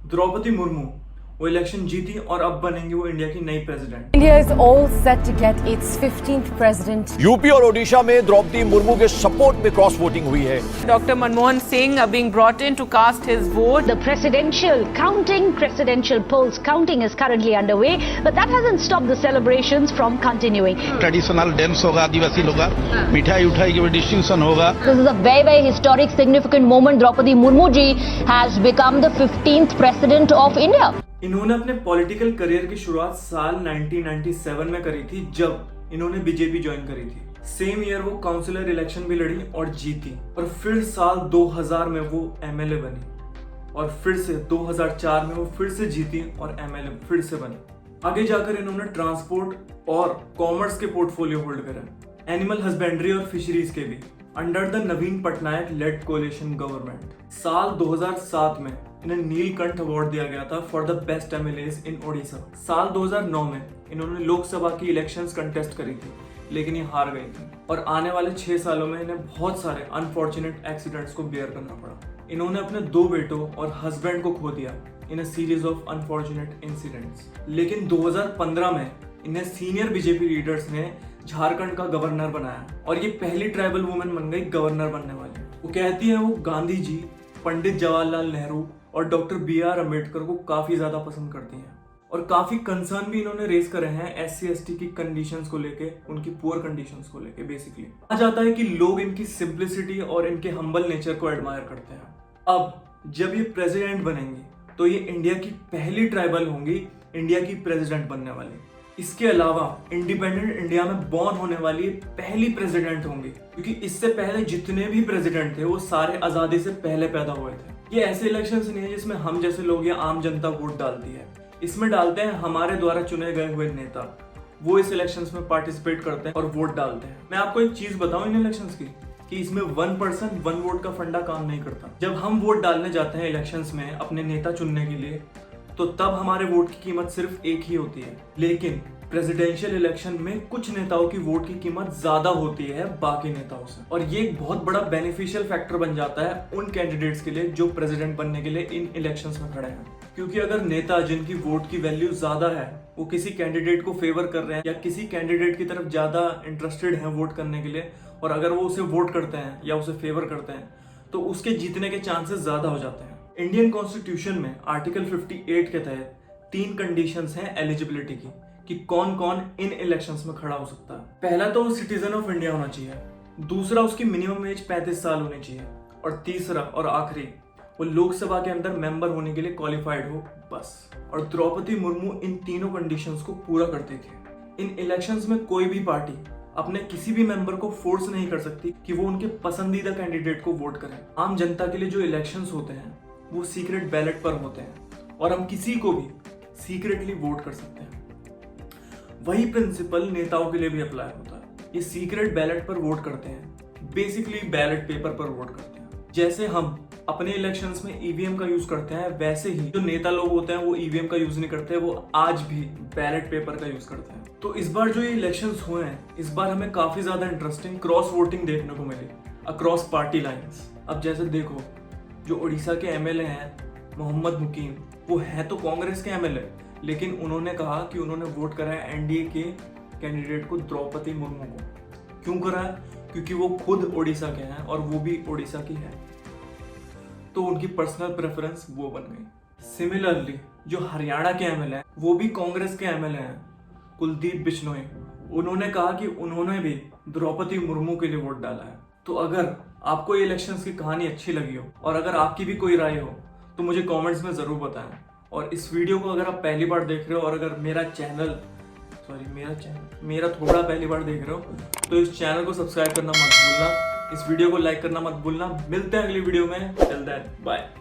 द्रौपदी मुर्मू वो इलेक्शन जीती और अब बनेंगी वो इंडिया की नई president. India is all set to get its 15th president. UP और ओडिशा में द्रौपदी मुर्मू के सपोर्ट में क्रॉस वोटिंग हुई है। Dr. Manmohan Singh being brought in to cast his vote. The presidential polls counting is currently underway, but that hasn't stopped the celebrations from continuing. Traditional dance होगा, आदिवासी लोग मिठाई उठाई की डिस्ट्रीब्यूशन होगा। This is a very historic, significant moment. Draupadi Murmu ji has become the 15th president of India. इन्होंने अपने political career की शुरुआत साल 1997 में करी थी, जब इन्होंने बीजेपी ज्वाइन करी थी। सेम ईयर वो काउंसिलर इलेक्शन भी लड़ी और जीती, और फिर साल 2000 में वो एमएलए बनी, और फिर से 2004 में वो फिर से जीती और एमएलए फिर से बनी। आगे जाकर इन्होंने ट्रांसपोर्ट और कॉमर्स के पोर्टफोलियो होल्ड करे, एनिमल हस्बेंड्री और फिशरीज के भी, under the Naveen Patnaik led coalition government. साल 2007 में इन्हें नीलकंठ अवार्ड दिया गया था for the best MLAs in Odisha. साल 2009 में इन्होंने लोकसभा की इलेक्शंस कंटेस्ट करी थी, लेकिन ये हार गई थी, और आने वाले 6 सालों में इन्हें बहुत सारे अनफॉर्चुनेट एक्सीडेंट्स को बेयर करना पड़ा। इन्होंने अपने 2 बेटों और हस्बैंड को खो दिया in a series of unfortunate incidents. लेकिन 2015 में इन्हें सीनियर बीजेपी लीडर्स ने झारखंड का गवर्नर बनाया, और ये पहली ट्राइबल वुमेन बन गई गवर्नर बनने वाली। वो कहती है वो गांधी जी, पंडित जवाहरलाल नेहरू और डॉक्टर BR अम्बेडकर को काफी ज्यादा पसंद करती हैं, और काफी कंसर्न भी इन्होंने रेज करे हैं SC/ST की कंडीशंस को लेके, उनकी पुअर कंडीशंस को लेके। बेसिकली आ जाता है कि लोग इनकी सिंप्लिसिटी और इनके हम्बल नेचर को एडमायर करते हैं। अब जब ये प्रेसिडेंट बनेंगी तो ये इंडिया की पहली ट्राइबल होंगी इंडिया की प्रेसिडेंट बनने वाली। इसके अलावा इंडिपेंडेंट इंडिया में बॉर्न होने वाली पहली प्रेसिडेंट होंगी, क्योंकि इससे पहले जितने भी प्रेसिडेंट थे वो सारे आजादी से पहले पैदा हुए थे। ये ऐसे इलेक्शंस नहीं है जिसमें हम जैसे लोग या आम जनता वोट डालती है, इसमें डालते हैं हमारे द्वारा चुने गए हुए नेता। वो इस इलेक्शंस में पार्टिसिपेट करते हैं और वोट डालते हैं। मैं आपको एक चीज बताऊं इन इलेक्शंस की, कि इसमें 1 पर्सन 1 वोट का फंडा काम नहीं करता। जब हम वोट डालने जाते हैं इलेक्शंस में अपने नेता चुनने के लिए, तो तब हमारे वोट की कीमत सिर्फ एक ही होती है, लेकिन प्रेसिडेंशियल इलेक्शन में कुछ नेताओं की वोट की कीमत ज्यादा होती है बाकी नेताओं से, और ये एक बहुत बड़ा बेनिफिशियल फैक्टर बन जाता है उन कैंडिडेट्स के लिए जो प्रेसिडेंट बनने के लिए इन इलेक्शंस में खड़े हैं। क्योंकि अगर नेता जिनकी वोट की वैल्यू ज्यादा है वो किसी कैंडिडेट को फेवर कर रहे हैं या किसी कैंडिडेट की तरफ ज्यादा इंटरेस्टेड हैं वोट करने के लिए, और अगर वो उसे वोट करते हैं या उसे फेवर करते हैं, तो उसके जीतने के चांसेस ज्यादा हो जाते हैं। इंडियन कॉन्स्टिट्यूशन में आर्टिकल 58 के तहत 3 कंडीशंस हैं एलिजिबिलिटी की, कि कौन कौन इन इलेक्शंस में खड़ा हो सकता है। पहला तो वो सिटीजन ऑफ इंडिया होना चाहिए, दूसरा उसकी मिनिमम एज 35 साल होनी चाहिए, और तीसरा और आखिरी वो लोकसभा के अंदर मेंबर होने के लिए क्वालिफाइड हो, बस। और द्रौपदी मुर्मू इन तीनों कंडीशंस को पूरा करती थी। इन इलेक्शंस में कोई भी पार्टी अपने किसी भी मेंबर को फोर्स नहीं कर सकती कि वो उनके पसंदीदा कैंडिडेट को वोट करें। आम जनता के लिए जो इलेक्शंस होते हैं वो सीक्रेट बैलेट पर होते हैं, और हम किसी को भी सीक्रेटली वोट कर सकते हैं। वही प्रिंसिपल नेताओं के लिए भी अप्लाई होता है। ये सीक्रेट बैलेट पर वोट करते हैं, बेसिकली बैलेट पेपर पर वोट करते हैं। जैसे हम अपने इलेक्शंस में EVM का यूज करते हैं, वैसे ही जो नेता लोग होते हैं वो EVM का यूज नहीं करते, वो आज भी बैलेट पेपर का यूज करते हैं। तो इस बार जो ये इलेक्शंस हुए हैं, इस बार हमें काफी ज्यादा इंटरेस्टिंग क्रॉस वोटिंग देखने को मिली अक्रॉस पार्टी लाइंस। अब जैसे देखो, जो उड़ीसा के MLA हैं मोहम्मद मुकीम, वो है तो कांग्रेस के MLA, लेकिन उन्होंने कहा कि उन्होंने वोट करा है NDA के कैंडिडेट को, द्रौपदी मुर्मू को। क्यों करा है? क्योंकि वो खुद ओडिशा के हैं और वो भी ओडिशा की है, तो उनकी पर्सनल प्रेफरेंस वो बन गई। सिमिलरली जो हरियाणा के MLA हैं वो भी कांग्रेस के MLA हैं, कुलदीप बिश्नोई, उन्होंने कहा कि उन्होंने भी द्रौपदी मुर्मू के लिए वोट डाला है। तो अगर आपको ये इलेक्शंस की कहानी अच्छी लगी हो और अगर आपकी भी कोई राय हो तो मुझे कमेंट्स में जरूर बताएं। और इस वीडियो को अगर आप पहली बार देख रहे हो और अगर मेरा थोड़ा पहली बार देख रहे हो तो इस चैनल को सब्सक्राइब करना मत भूलना, इस वीडियो को लाइक करना मत भूलना। मिलते हैं अगली वीडियो में, टिल देन बाय।